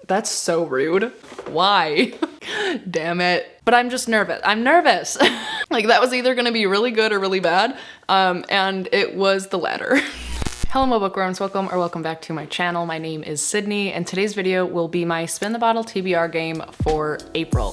That's so rude. Why? Damn it. But I'm just nervous. I'm nervous. Like that was either gonna be really good or really bad. And it was the latter. Hello my bookworms, welcome back to my channel. My name is Sydney and today's video will be my Spin the Bottle TBR game for April.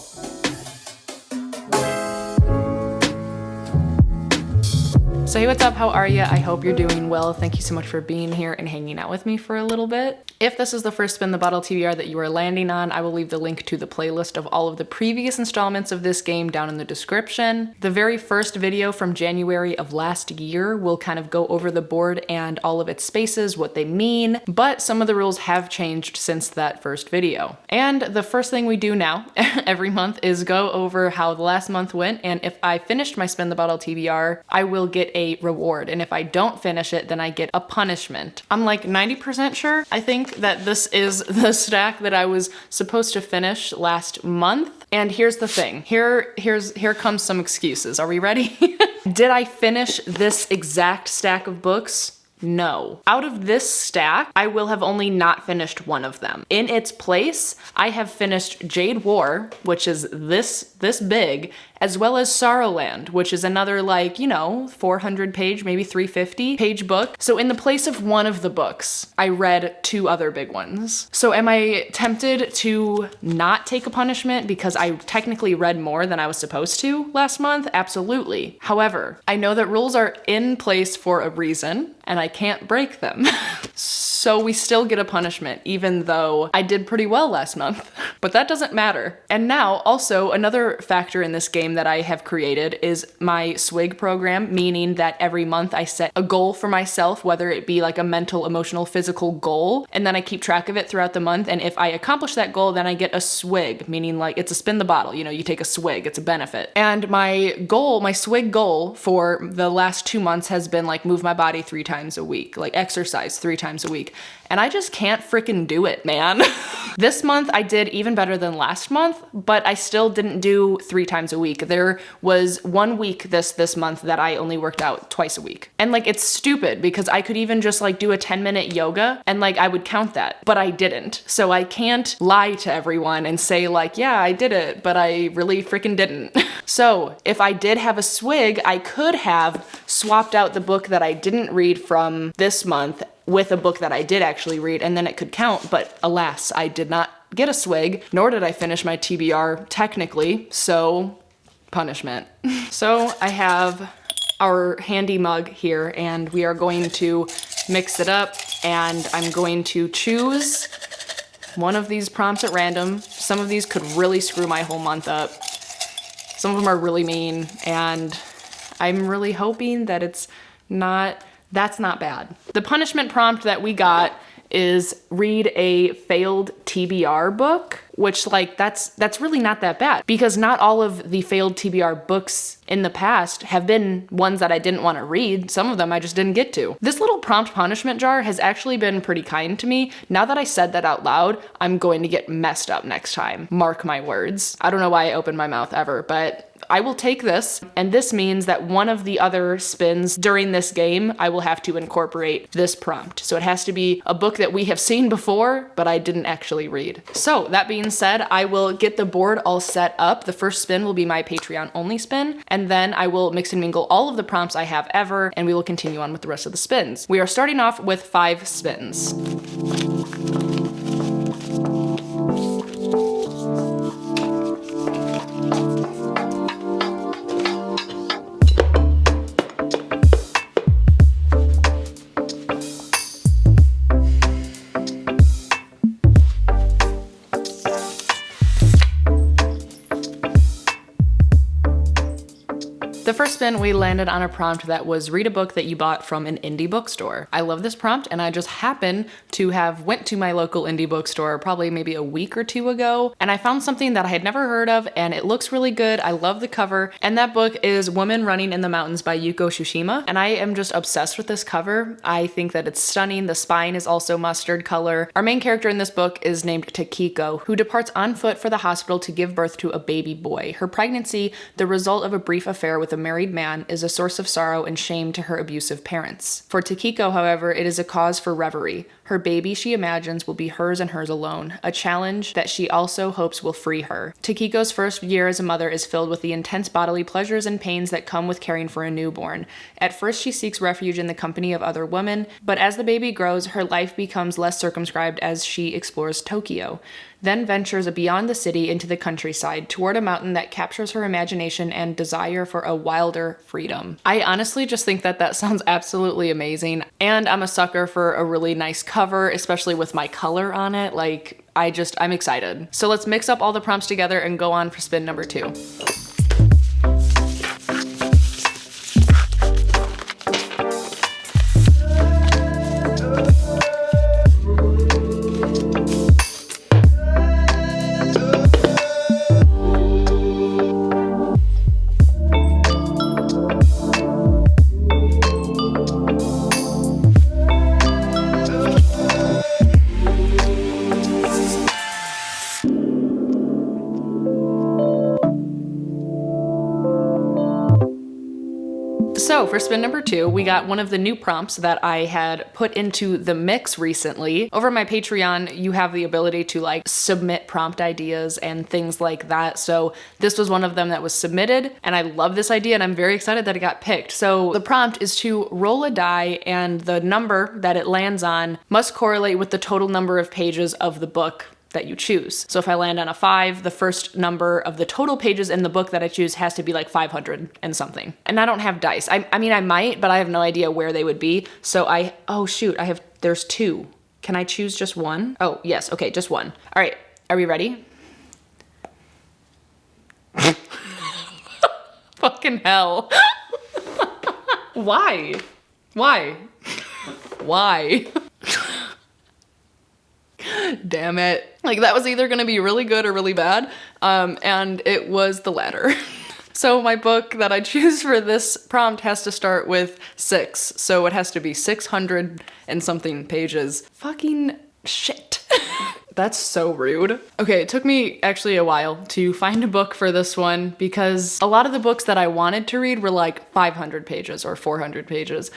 So hey, what's up? How are you? I hope you're doing well. Thank you so much for being here and hanging out with me for a little bit. If this is the first Spin the Bottle TBR that you are landing on, I will leave the link to the playlist of all of the previous installments of this game down in the description. The very first video from January of last year will kind of go over the board and all of its spaces, what they mean, but some of the rules have changed since that first video. And the first thing we do now, every month, is go over how the last month went, and if I finished my Spin the Bottle TBR, I will get a reward, and if I don't finish it, then I get a punishment. I'm like 90% sure, I think, that this is the stack that I was supposed to finish last month. And here's the thing. Here comes some excuses. Are we ready? Did I finish this exact stack of books? No. Out of this stack, I will have only not finished one of them. In its place, I have finished Jade War, which is this big, as well as Sorrowland, which is another, like, you know, 400 page, maybe 350 page book. So in the place of one of the books, I read two other big ones. So am I tempted to not take a punishment because I technically read more than I was supposed to last month? Absolutely. However, I know that rules are in place for a reason and I can't break them. So we still get a punishment, even though I did pretty well last month. But that doesn't matter. And now, also, another factor in this game that I have created is my SWIG program, meaning that every month I set a goal for myself, whether it be like a mental, emotional, physical goal, and then I keep track of it throughout the month. And if I accomplish that goal, then I get a SWIG, meaning like it's a spin the bottle, you know, you take a swig, it's a benefit. And my goal, my SWIG goal for the last 2 months has been like move my body 3 times a week, like exercise 3 times a week. And I just can't freaking do it, man. This month I did even better than last month, but I still didn't do 3 times a week. There was 1 week this month that I only worked out twice a week. And like, it's stupid because I could even just like do a 10-minute yoga and like I would count that, but I didn't. So I can't lie to everyone and say like, yeah, I did it, but I really freaking didn't. So if I did have a SWIG, I could have swapped out the book that I didn't read from this month with a book that I did actually read, and then it could count, but alas, I did not get a SWIG, nor did I finish my TBR technically, so punishment. So I have our handy mug here, and we are going to mix it up, and I'm going to choose one of these prompts at random. Some of these could really screw my whole month up. Some of them are really mean, and I'm really hoping that that's not bad. The punishment prompt that we got is read a failed TBR book, which like that's really not that bad because not all of the failed TBR books in the past have been ones that I didn't want to read. Some of them I just didn't get to. This little prompt punishment jar has actually been pretty kind to me. Now that I said that out loud, I'm going to get messed up next time. Mark my words. I don't know why I opened my mouth ever, but I will take this, and this means that one of the other spins during this game, I will have to incorporate this prompt. So it has to be a book that we have seen before, but I didn't actually read. So that being said, I will get the board all set up. The first spin will be my Patreon only spin, and then I will mix and mingle all of the prompts I have ever, and we will continue on with the rest of the spins. We are starting off with 5 spins. The first spin, we landed on a prompt that was read a book that you bought from an indie bookstore. I love this prompt, and I just happened to have went to my local indie bookstore probably maybe a week or 2 ago, and I found something that I had never heard of, and it looks really good. I love the cover, and that book is Woman Running in the Mountains by Yuko Tsushima, and I am just obsessed with this cover. I think that it's stunning. The spine is also mustard color. Our main character in this book is named Takiko, who departs on foot for the hospital to give birth to a baby boy. Her pregnancy, the result of a brief affair with a married man is a source of sorrow and shame to her abusive parents. For Takiko, however, it is a cause for reverie. Her baby, she imagines, will be hers and hers alone, a challenge that she also hopes will free her. Takiko's first year as a mother is filled with the intense bodily pleasures and pains that come with caring for a newborn. At first, she seeks refuge in the company of other women, but as the baby grows, her life becomes less circumscribed as she explores Tokyo, then ventures beyond the city into the countryside, toward a mountain that captures her imagination and desire for a wilder freedom. I honestly just think that that sounds absolutely amazing, and I'm a sucker for a really nice cover, especially with my color on it. Like, I'm excited. So let's mix up all the prompts together and go on for spin number 2. So for spin number 2, we got one of the new prompts that I had put into the mix recently. Over my Patreon, you have the ability to like submit prompt ideas and things like that. So this was one of them that was submitted, and I love this idea and I'm very excited that it got picked. So the prompt is to roll a die, and the number that it lands on must correlate with the total number of pages of the book that you choose. So if I land on a 5, the first number of the total pages in the book that I choose has to be like 500 and something. And I don't have dice. I mean, I might, but I have no idea where they would be. So there's 2. Can I choose just one? Oh, yes. Okay, just one. All right. Are we ready? Fucking hell. Why? Why? Damn it. Like, that was either gonna be really good or really bad, and it was the latter. So my book that I choose for this prompt has to start with 6, so it has to be 600 and something pages. Fucking shit. That's so rude. Okay, it took me actually a while to find a book for this one because a lot of the books that I wanted to read were like 500 pages or 400 pages,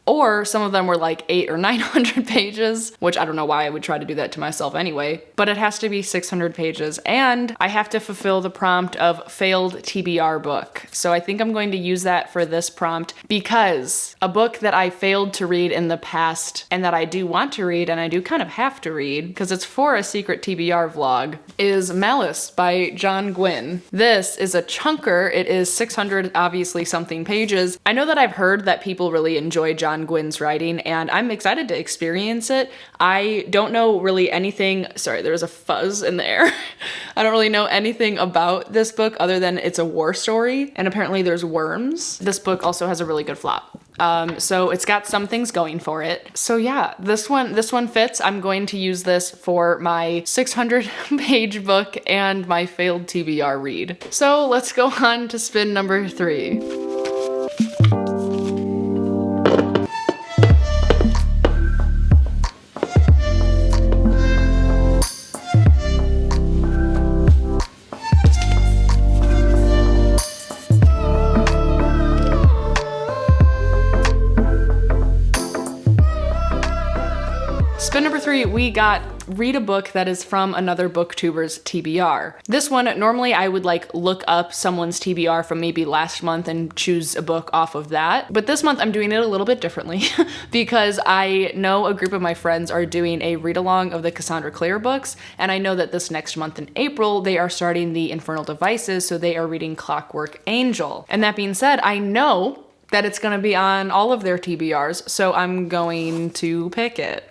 or some of them were like 800 or 900 pages, which I don't know why I would try to do that to myself anyway, but it has to be 600 pages, and I have to fulfill the prompt of failed TBR book. So I think I'm going to use that for this prompt because a book that I failed to read in the past and that I do want to read and I do kind of have to read because it's for a secret TBR vlog is Malice by John Gwynne. This is a chunker. It is 600 obviously something pages. I know that I've heard that people really enjoy John Gwynne's writing and I'm excited to experience it. I don't know really anything, sorry, there was a fuzz in the air. I don't really know anything about this book other than it's a war story and apparently there's worms. This book also has a really good flop. So it's got some things going for it. So yeah, this one fits. I'm going to use this for my 600 page book and my failed TBR read. So let's go on to spin number 3. Spin number 3, we got read a book that is from another booktuber's TBR. This one, normally I would like look up someone's TBR from maybe last month and choose a book off of that. But this month I'm doing it a little bit differently because I know a group of my friends are doing a read along of the Cassandra Clare books. And I know that this next month in April, they are starting the Infernal Devices. So they are reading Clockwork Angel. And that being said, I know that it's gonna be on all of their TBRs, so I'm going to pick it.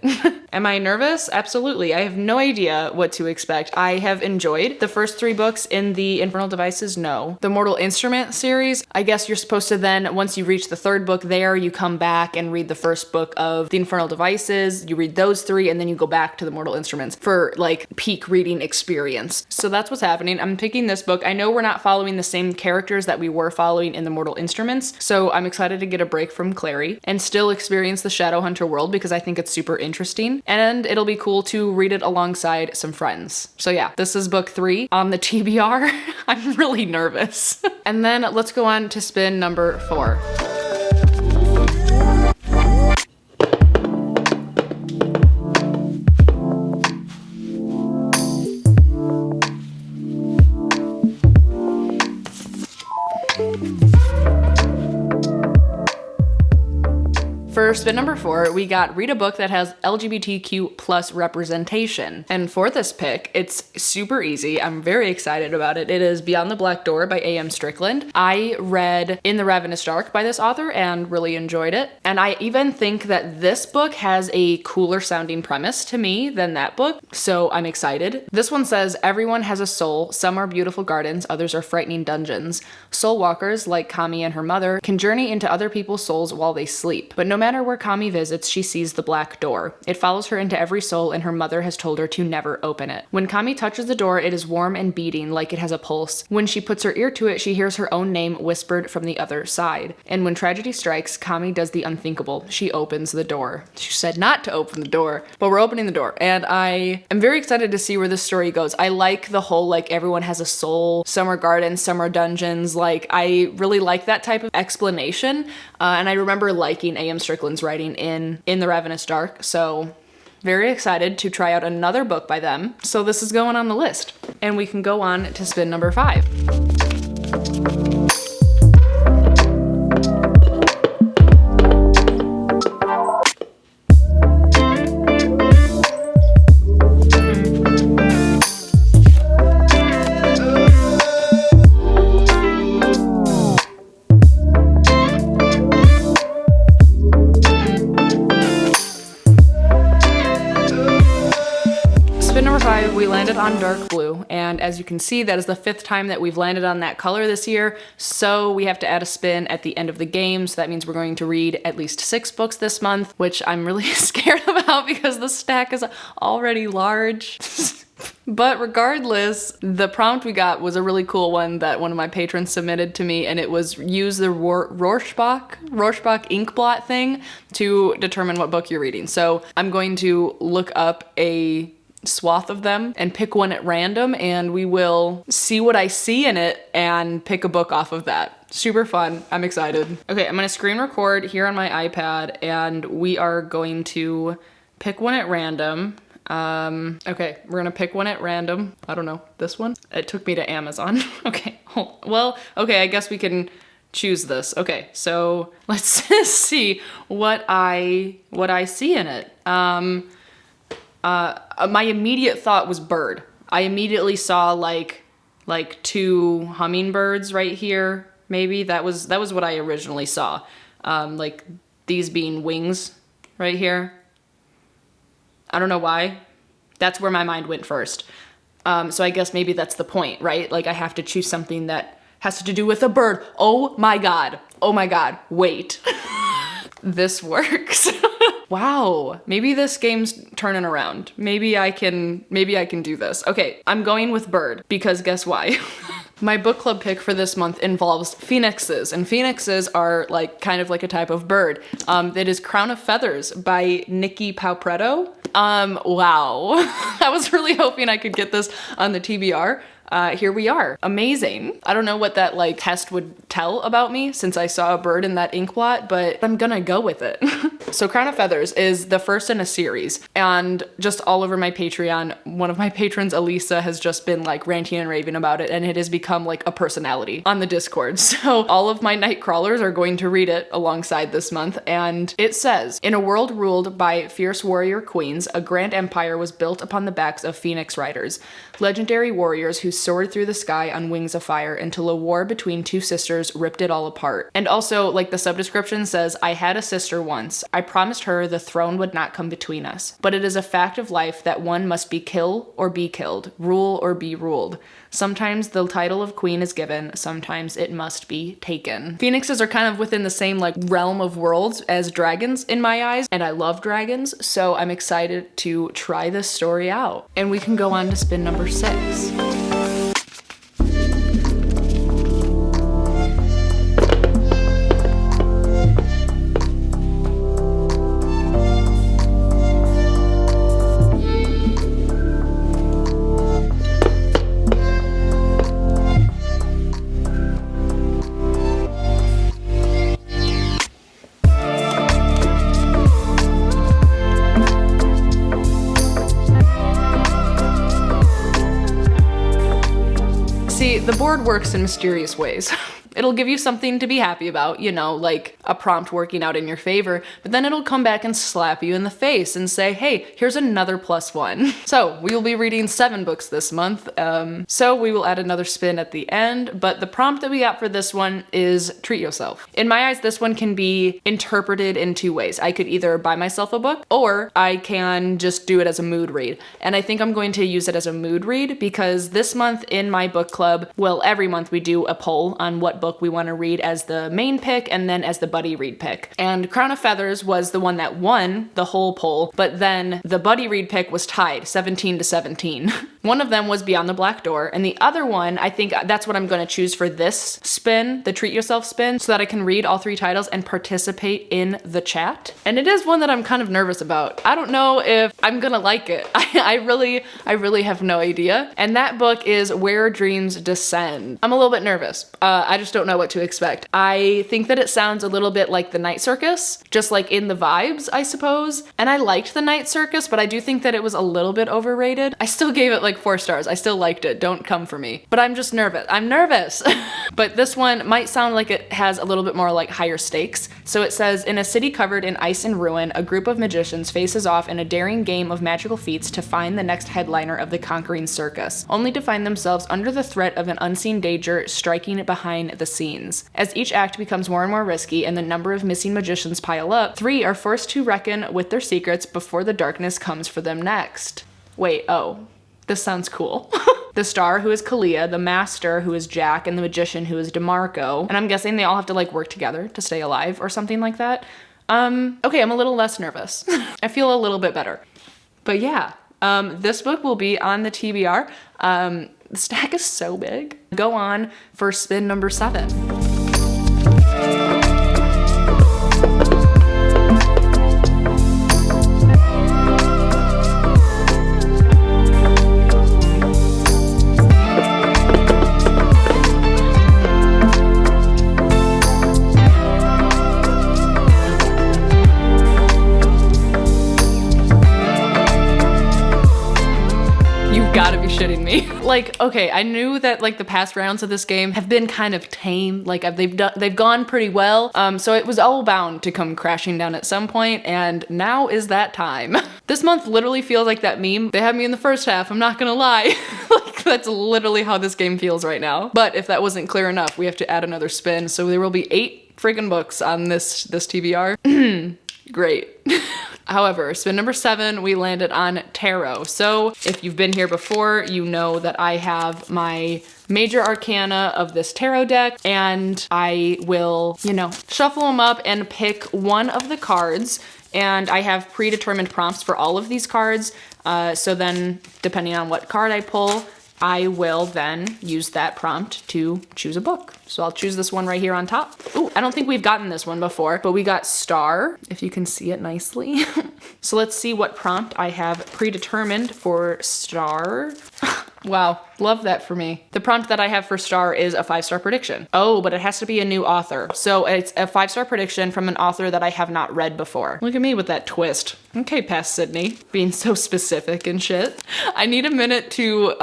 Am I nervous? Absolutely. I have no idea what to expect. I have enjoyed the first 3 books in the Infernal Devices, no. The Mortal Instrument series, I guess you're supposed to then, once you reach the 3rd book there, you come back and read the first book of the Infernal Devices, you read those 3, and then you go back to the Mortal Instruments for like peak reading experience. So that's what's happening. I'm picking this book. I know we're not following the same characters that we were following in the Mortal Instruments, so I'm excited to get a break from Clary and still experience the Shadowhunter world because I think it's super interesting, and it'll be cool to read it alongside some friends. So yeah, this is book 3 on the TBR. I'm really nervous. And then let's go on to spin number 4. For spin number 4, we got read a book that has LGBTQ plus representation. And for this pick, it's super easy. I'm very excited about it. It is Beyond the Black Door by A.M. Strickland. I read In the Ravenous Dark by this author and really enjoyed it. And I even think that this book has a cooler sounding premise to me than that book, so I'm excited. This one says, everyone has a soul. Some are beautiful gardens, others are frightening dungeons. Soul walkers, like Kami and her mother, can journey into other people's souls while they sleep. But no matter where Kami visits, she sees the black door. It follows her into every soul, and her mother has told her to never open it. When Kami touches the door, it is warm and beating like it has a pulse. When she puts her ear to it, she hears her own name whispered from the other side. And when tragedy strikes, Kami does the unthinkable. She opens the door. She said not to open the door, but we're opening the door. And I am very excited to see where this story goes. I like the whole, like, everyone has a soul. Some are gardens, some are dungeons. Like, I really like that type of explanation. And I remember liking A.M. Strickland's writing in The Ravenous Dark, so very excited to try out another book by them. So this is going on the list. And we can go on to spin number 5. On dark blue, and as you can see, that is the 5th time that we've landed on that color this year, so we have to add a spin at the end of the game, so that means we're going to read at least 6 books this month, which I'm really scared about because the stack is already large. But regardless, the prompt we got was a really cool one that one of my patrons submitted to me, and it was use the Rorschach ink blot thing to determine what book you're reading. So I'm going to look up a swath of them and pick one at random, and we will see what I see in it and pick a book off of that. Super fun. I'm excited. Okay, I'm gonna screen record here on my iPad, and we are going to pick one at random. Okay, we're gonna pick one at random. I don't know, this one? It took me to Amazon. Okay, well, okay, I guess we can choose this. Okay, so let's see what I see in it. My immediate thought was bird. I immediately saw like 2 hummingbirds right here. Maybe that was what I originally saw. Like these being wings right here. I don't know why. That's where my mind went first. So I guess maybe that's the point, right? Like I have to choose something that has to do with a bird. Oh my God. Oh my God. Wait. This works. Wow, maybe this game's turning around. Maybe I can do this. Okay, I'm going with bird because guess why? My book club pick for this month involves phoenixes, and phoenixes are like kind of like a type of bird. That is Crown of Feathers by Nikki Paupretto. Wow. I was really hoping I could get this on the TBR. Here we are. Amazing. I don't know what that like test would tell about me since I saw a bird in that ink blot, but I'm gonna go with it. So Crown of Feathers is the first in a series, and just all over my Patreon, one of my patrons, Alyssa, has just been like ranting and raving about it, and it has become like a personality on the Discord. So all of my night crawlers are going to read it alongside this month, and it says, in a world ruled by fierce warrior queens, a grand empire was built upon the backs of phoenix riders, legendary warriors who soared through the sky on wings of fire until a war between 2 sisters ripped it all apart. And also, like the subdescription says, I had a sister once. I promised her the throne would not come between us. But it is a fact of life that one must be kill or be killed, rule or be ruled. Sometimes the title of queen is given, sometimes it must be taken. Phoenixes are kind of within the same like realm of worlds as dragons in my eyes, and I love dragons, so I'm excited to try this story out. And we can go on to spin number 6. See, the board works in mysterious ways. It'll give you something to be happy about, you know, like a prompt working out in your favor, but then it'll come back and slap you in the face and say, hey, here's another +1. So we will be reading 7 books this month, so we will add another spin at the end, but the prompt that we got for this one is treat yourself. In my eyes, this one can be interpreted in 2 ways. I could either buy myself a book, or I can just do it as a mood read. And I think I'm going to use it as a mood read because this month in my book club, well, every month we do a poll on what book we want to read as the main pick and then as the buddy read pick. And Crown of Feathers was the one that won the whole poll, but then the buddy read pick was tied 17-17. One of them was Beyond the Black Door, and the other one, I think that's what I'm going to choose for this spin, the Treat Yourself spin, so that I can read all 3 titles and participate in the chat. And it is one that I'm kind of nervous about. I don't know if I'm gonna like it. I really have no idea. And that book is Where Dreams Descend. I'm a little bit nervous. I just don't know what to expect. I think that it sounds a little bit like The Night Circus, just like in the vibes, I suppose. And I liked The Night Circus, but I do think that it was a little bit overrated. I still gave it like 4 stars. I still liked it. Don't come for me. But I'm just nervous. I'm nervous. But this one might sound like it has a little bit more like higher stakes. So it says, in a city covered in ice and ruin, a group of magicians faces off in a daring game of magical feats to find the next headliner of the conquering circus, only to find themselves under the threat of an unseen danger striking behind the scenes. As each act becomes more and more risky and the number of missing magicians pile up, 3 are forced to reckon with their secrets before the darkness comes for them next. Wait, oh, this sounds cool. The star, who is Kaela, the master, who is Jack, and the magician, who is DeMarco. And I'm guessing they all have to like work together to stay alive or something like that. Okay, I'm a little less nervous. I feel a little bit better. But yeah, this book will be on the TBR. The stack is so big. Go on for spin number 7. Gotta be shitting me. Like, okay, I knew that like the past rounds of this game have been kind of tame. Like they've gone pretty well. So it was all bound to come crashing down at some point, and now is that time. This month literally feels like that meme. They had me in the first half, I'm not gonna lie. Like that's literally how this game feels right now. But if that wasn't clear enough, we have to add another spin. So there will be 8 friggin' books on this TBR. Great. However, spin number 7, we landed on tarot. So if you've been here before, you know that I have my major arcana of this tarot deck, and I will, you know, shuffle them up and pick one of the cards. And I have predetermined prompts for all of these cards. So then depending on what card I pull, I will then use that prompt to choose a book. So I'll choose this one right here on top. Ooh, I don't think we've gotten this one before, but we got Star, if you can see it nicely. So let's see what prompt I have predetermined for Star. Wow, love that for me. The prompt that I have for Star is a 5-star prediction. Oh, but it has to be a new author. So it's a 5-star prediction from an author that I have not read before. Look at me with that twist. Okay, past Sydney, being so specific and shit. I need a minute to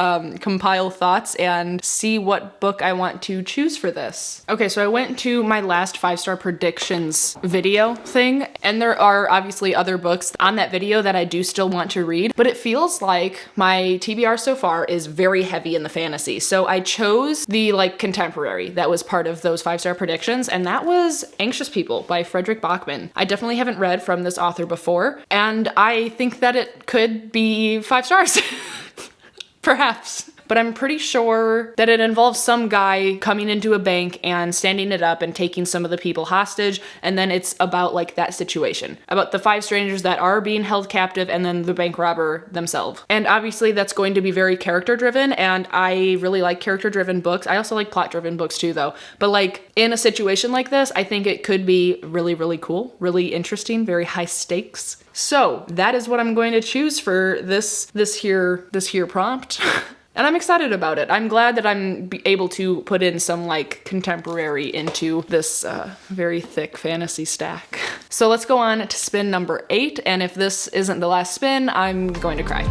compile thoughts and see what book I want to choose for this. Okay, so I went to my last 5-star predictions video thing, and there are obviously other books on that video that I do still want to read, but it feels like my TBR so far is very heavy in the fantasy. So I chose the like contemporary that was part of those 5-star predictions, and that was Anxious People by Frederick Bachman. I definitely haven't read from this author before, and I think that it could be 5 stars. Perhaps. But I'm pretty sure that it involves some guy coming into a bank and standing it up and taking some of the people hostage, and then it's about like that situation, about the 5 strangers that are being held captive and then the bank robber themselves. And obviously that's going to be very character driven, and I really like character driven books. I also like plot driven books too though. But like in a situation like this, I think it could be really, really cool, really interesting, very high stakes. So that is what I'm going to choose for this here prompt. And I'm excited about it. I'm glad that I'm able to put in some like contemporary into this very thick fantasy stack. So let's go on to spin number 8. And if this isn't the last spin, I'm going to cry.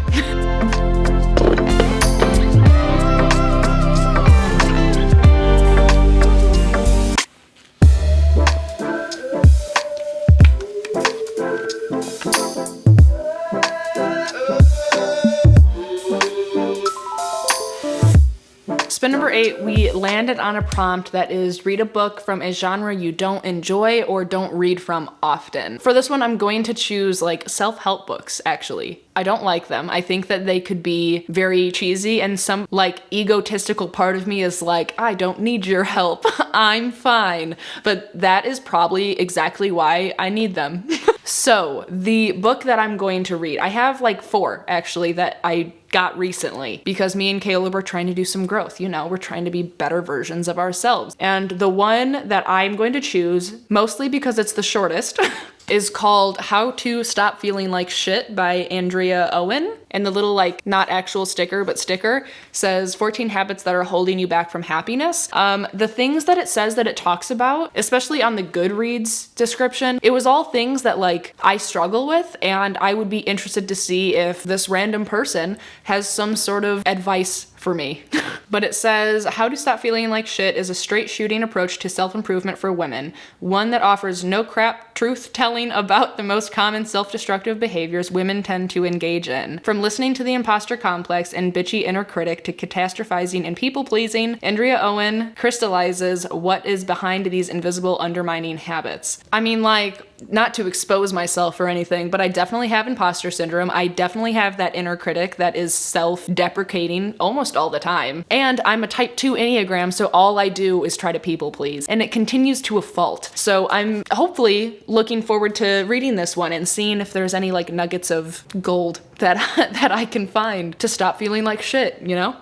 spin number 8, we landed on a prompt that is read a book from a genre you don't enjoy or don't read from often. For this one, I'm going to choose like self-help books, actually. I don't like them. I think that they could be very cheesy, and some like egotistical part of me is like, I don't need your help. I'm fine. But that is probably exactly why I need them. So the book that I'm going to read, I have like 4 actually that I got recently because me and Kayla were trying to do some growth. You know, we're trying to be better versions of ourselves. And the one that I'm going to choose, mostly because it's the shortest, is called How to Stop Feeling Like Shit by Andrea Owen. And the little like not actual sticker, but sticker says 14 habits that are holding you back from happiness. The things that it says that it talks about, especially on the Goodreads description, it was all things that like I struggle with, and I would be interested to see if this random person has some sort of advice for me. But it says, How to Stop Feeling Like Shit is a straight shooting approach to self-improvement for women, one that offers no crap truth-telling about the most common self-destructive behaviors women tend to engage in. From listening to the imposter complex and bitchy inner critic to catastrophizing and people-pleasing, Andrea Owen crystallizes what is behind these invisible undermining habits. I mean, like, not to expose myself or anything, but I definitely have imposter syndrome. I definitely have that inner critic that is self-deprecating almost all the time. And I'm a type 2 Enneagram, so all I do is try to people please. And it continues to a fault. So I'm hopefully looking forward to reading this one and seeing if there's any like nuggets of gold that that I can find to stop feeling like shit, you know?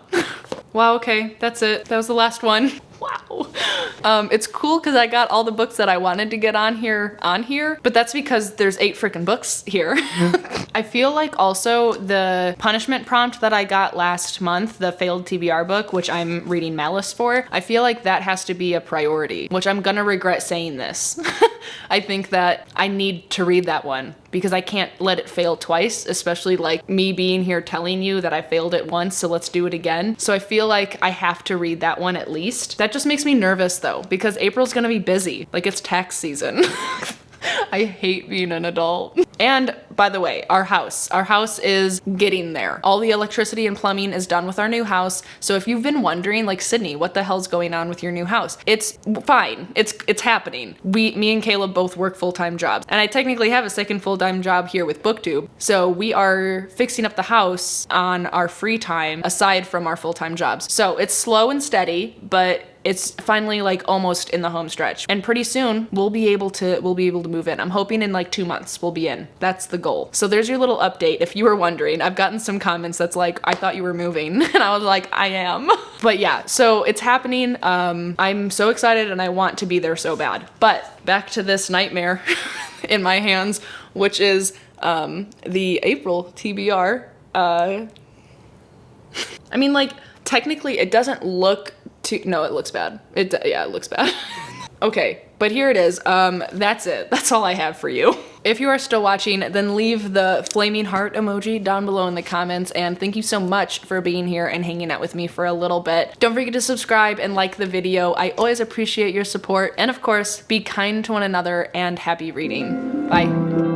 Wow, okay, that's it. That was the last one. Wow. It's cool because I got all the books that I wanted to get on here, but that's because there's 8 freaking books here. I feel like also the punishment prompt that I got last month, the failed TBR book, which I'm reading Malice for, I feel like that has to be a priority, which I'm gonna regret saying this. I think that I need to read that one because I can't let it fail twice, especially like me being here telling you that I failed it once, so let's do it again. So I feel like I have to read that one at least. That just makes me nervous though, because April's gonna be busy. Like, it's tax season. I hate being an adult. And by the way, our house is getting there. All the electricity and plumbing is done with our new house. So if you've been wondering, like, Sydney, what the hell's going on with your new house? It's fine. It's happening. Me and Kayla both work full-time jobs. And I technically have a second full-time job here with BookTube. So we are fixing up the house on our free time aside from our full-time jobs. So it's slow and steady, but it's finally like almost in the home stretch. And pretty soon we'll be able to move in. I'm hoping in like 2 months we'll be in. That's the goal. So there's your little update. If you were wondering, I've gotten some comments that's like, I thought you were moving. And I was like, I am. But yeah, so it's happening. I'm so excited and I want to be there so bad. But back to this nightmare in my hands, which is the April TBR. I mean, like, technically it doesn't look no, it looks bad. It looks bad. Okay, but here it is. That's it. That's all I have for you. If you are still watching, then leave the flaming heart emoji down below in the comments, and thank you so much for being here and hanging out with me for a little bit. Don't forget to subscribe and like the video. I always appreciate your support, and of course, be kind to one another and happy reading. Bye.